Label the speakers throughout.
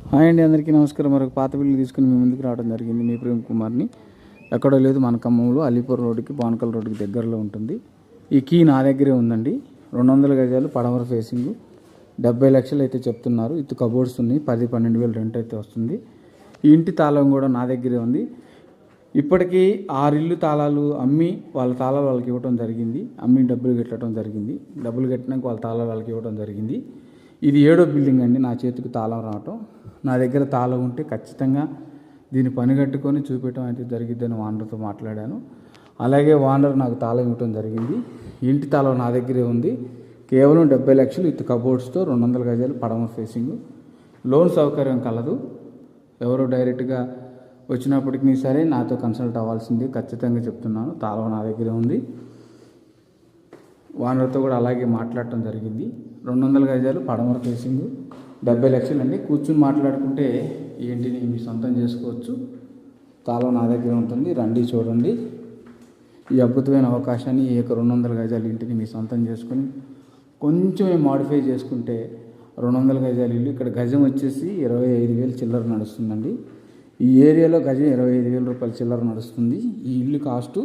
Speaker 1: Hi అండి, అందరికీ నమస్కారం. మరొక పాత బిల్లు తీసుకుని మీ ముందుకు రావడం జరిగింది. మీ ప్రేమ్ కుమార్ని. ఎక్కడో లేదు, మన ఖమ్మంలో అలీపూర్ రోడ్డుకి, బాన్కల్ రోడ్డుకి దగ్గరలో ఉంటుంది. ఈ కీ నా దగ్గరే ఉందండి. 200 గజాలు పడమర ఫేసింగ్, 70 లక్షలు అయితే చెప్తున్నారు. ఇటు కబోర్డ్స్ ఉన్నాయి, 10-12 వేలు రెంట్ అయితే వస్తుంది. ఈ ఇంటి తాళం కూడా నా దగ్గరే ఉంది. ఇప్పటికీ 6 ఇల్లు తాళాలు అమ్మి వాళ్ళ తాళాలు వాళ్ళకి ఇవ్వడం జరిగింది. అమ్మి డబ్బులు కట్టడం జరిగింది. డబ్బులు కట్టినాక వాళ్ళ తాళాలు వాళ్ళకి ఇవ్వడం జరిగింది. ఇది 7వ బిల్డింగ్ అండి నా చేతికి తాళం రావటం. నా దగ్గర తాళం ఉంటే ఖచ్చితంగా దీన్ని పని కట్టుకొని చూపించడం అయితే జరిగిద్దని ఓనర్తో మాట్లాడాను. అలాగే ఓనర్ నాకు తాళం ఇవ్వడం జరిగింది. ఇంటి తాళం నా దగ్గరే ఉంది. కేవలం 70 లక్షలు విత్ కబోర్డ్స్తో 200 గజాలు పడమర ఫేసింగ్. లోన్ సౌకర్యం కలదు. ఎవరు డైరెక్ట్గా వచ్చినప్పటికీ సరే నాతో కన్సల్ట్ అవ్వాల్సింది ఖచ్చితంగా చెప్తున్నాను. తాళం నా దగ్గరే ఉంది. ఓనర్తో కూడా అలాగే మాట్లాడటం జరిగింది. 200 గజాలు పడమర ఫేసింగ్, 70 లక్షలు అండి. కూర్చుని మాట్లాడుకుంటే ఏంటిని మీ సొంతం చేసుకోవచ్చు. తాళం నా దగ్గర ఉంటుంది. రండి, చూడండి. ఈ అద్భుతమైన అవకాశాన్ని, ఈ యొక్క 200 గజాల ఇంటిని మీ సొంతం చేసుకొని కొంచెమే మాడిఫై చేసుకుంటే 200 గజాల ఇల్లు. ఇక్కడ గజం వచ్చేసి 25,000 చిల్లర నడుస్తుందండి. ఈ ఏరియాలో గజం 25,000 రూపాయల చిల్లర నడుస్తుంది. ఈ ఇల్లు కాస్టు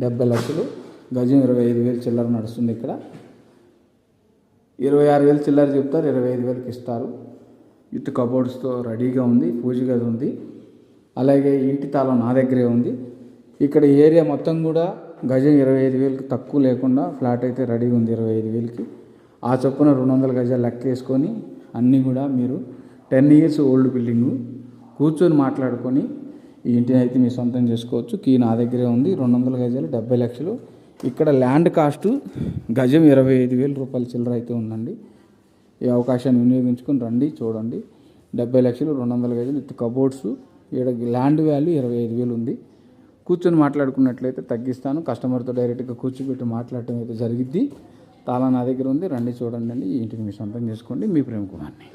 Speaker 1: 70 లక్షలు, గజం 25,000 చిల్లర నడుస్తుంది. ఇక్కడ 26,000 చిల్లర చెప్తారు, 25,000కి ఇస్తారు. విత్ కబోర్డ్స్తో రెడీగా ఉంది. పూజ గది ఉంది. అలాగే ఇంటి తాళం నా దగ్గరే ఉంది. ఇక్కడ ఏరియా మొత్తం కూడా గజం 25,000కి తక్కువ లేకుండా ఫ్లాట్ అయితే రెడీగా ఉంది 25,000కి. ఆ చొప్పున 200 గజాలు లెక్క వేసుకొని అన్నీ కూడా మీరు 10 ఇయర్స్ ఓల్డ్ బిల్డింగు కూర్చొని మాట్లాడుకొని ఈ ఇంటిని అయితే మీ సొంతం చేసుకోవచ్చు. కీ నా దగ్గరే ఉంది. 200 గజాలు, 70 లక్షలు. ఇక్కడ ల్యాండ్ కాస్టు గజం 25,000 రూపాయల చిల్లర అయితే ఉందండి. ఈ అవకాశాన్ని వినియోగించుకొని రండి, చూడండి. 70 లక్షలు, 200 గజాలు విత్ కబోర్డ్స్. ఇక్కడ ల్యాండ్ వాల్యూ 25,000 ఉంది. కూర్చొని మాట్లాడుకున్నట్లయితే తగ్గిస్తాను. కస్టమర్తో డైరెక్ట్గా కూర్చోబెట్టి మాట్లాడటం అయితే జరిగిద్ది. తాళం నా దగ్గర ఉంది. రండి, చూడండి అండి. ఈ ఇంటిని మీ సొంతం చేసుకోండి. మీ ప్రేమ్ కుమార్ని.